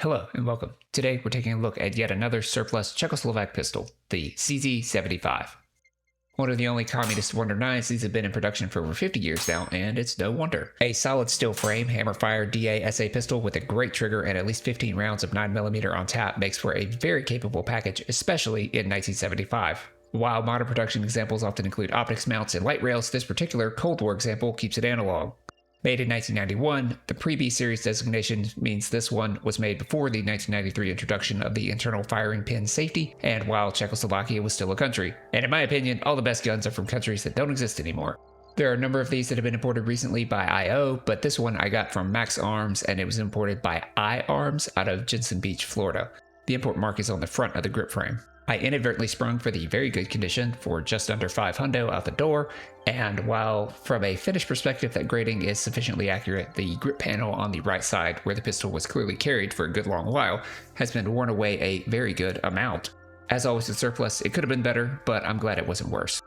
Hello and welcome. Today we're taking a look at yet another surplus Czechoslovak pistol, the CZ-75. One of the only communist Wonder 9s, these have been in production for over 50 years now, and it's no wonder. A solid steel frame, hammer-fire DA-SA pistol with a great trigger and at least 15 rounds of 9mm on tap makes for a very capable package, especially in 1975. While modern production examples often include optics mounts and light rails, this particular Cold War example keeps it analog. Made in 1991, the pre-B series designation means this one was made before the 1993 introduction of the internal firing pin safety, and while Czechoslovakia was still a country. And in my opinion, all the best guns are from countries that don't exist anymore. There are a number of these that have been imported recently by IO, but this one I got from Max Arms, and it was imported by iArms out of Jensen Beach, Florida. The import mark is on the front of the grip frame. I inadvertently sprung for the very good condition for just under $500 out the door, and while from a finish perspective that grading is sufficiently accurate, the grip panel on the right side, where the pistol was clearly carried for a good long while, has been worn away a very good amount. As always with surplus, it could have been better, but I'm glad it wasn't worse.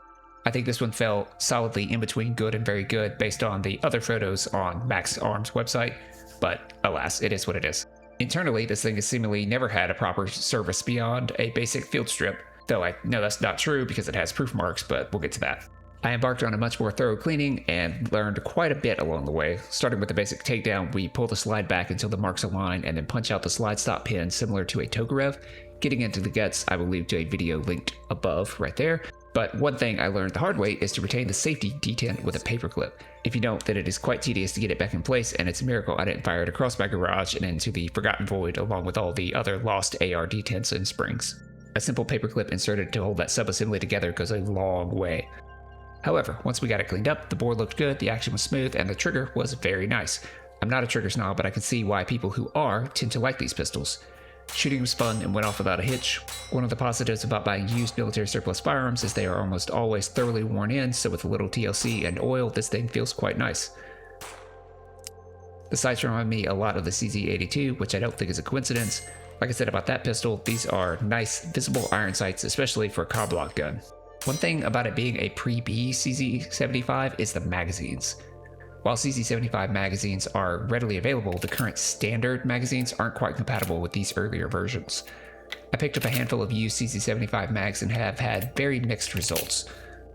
I think this one fell solidly in between good and very good based on the other photos on Max Arms website, but alas, it is what it is. Internally, this thing has seemingly never had a proper service beyond a basic field strip, though I know that's not true because it has proof marks, but we'll get to that. I embarked on a much more thorough cleaning and learned quite a bit along the way. Starting with the basic takedown, we pull the slide back until the marks align and then punch out the slide stop pin similar to a Tokarev. Getting into the guts, I will leave to a video linked above right there. But one thing I learned the hard way is to retain the safety detent with a paperclip. If you don't, then it is quite tedious to get it back in place, and it's a miracle I didn't fire it across my garage and into the forgotten void along with all the other lost AR detents and springs. A simple paperclip inserted to hold that subassembly together goes a long way. However, once we got it cleaned up, the bore looked good, the action was smooth, and the trigger was very nice. I'm not a trigger snob, but I can see why people who are tend to like these pistols. Shooting was fun and went off without a hitch. One of the positives about buying used military surplus firearms is they are almost always thoroughly worn in, so with a little TLC and oil, this thing feels quite nice. The sights remind me a lot of the CZ-82, which I don't think is a coincidence. Like I said about that pistol, these are nice, visible iron sights, especially for a combloc gun. One thing about it being a pre-B CZ-75 is the magazines. While CZ-75 magazines are readily available, the current standard magazines aren't quite compatible with these earlier versions. I picked up a handful of used CZ-75 mags and have had very mixed results.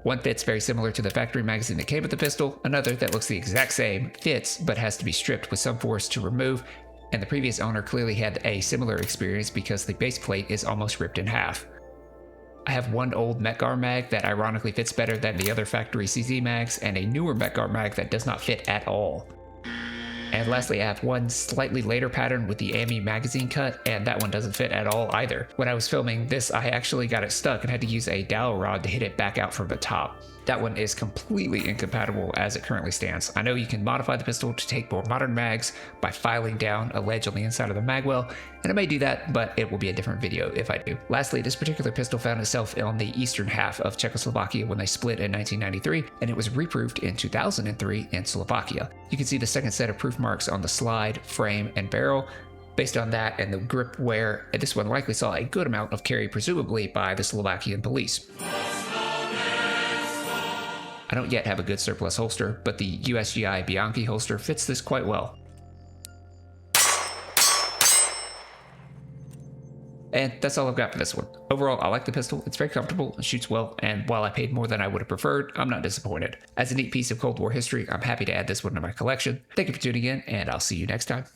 One fits very similar to the factory magazine that came with the pistol, another that looks the exact same fits but has to be stripped with some force to remove, and the previous owner clearly had a similar experience because the base plate is almost ripped in half. I have one old Metgar mag that ironically fits better than the other factory CZ mags, and a newer Metgar mag that does not fit at all. And lastly, I have one slightly later pattern with the AMI magazine cut, and that one doesn't fit at all either. When I was filming this, I actually got it stuck and had to use a dowel rod to hit it back out from the top. That one is completely incompatible as it currently stands. I know you can modify the pistol to take more modern mags by filing down a ledge on the inside of the magwell, and I may do that, but it will be a different video if I do. Lastly, this particular pistol found itself on the eastern half of Czechoslovakia when they split in 1993, and it was reproofed in 2003 in Slovakia. You can see the second set of proof marks on the slide, frame, and barrel. Based on that and the grip wear, this one likely saw a good amount of carry, presumably by the Slovakian police. I don't yet have a good surplus holster, but the USGI Bianchi holster fits this quite well. And that's all I've got for this one. Overall, I like the pistol, it's very comfortable, it shoots well, and while I paid more than I would have preferred, I'm not disappointed. As a neat piece of Cold War history, I'm happy to add this one to my collection. Thank you for tuning in, and I'll see you next time.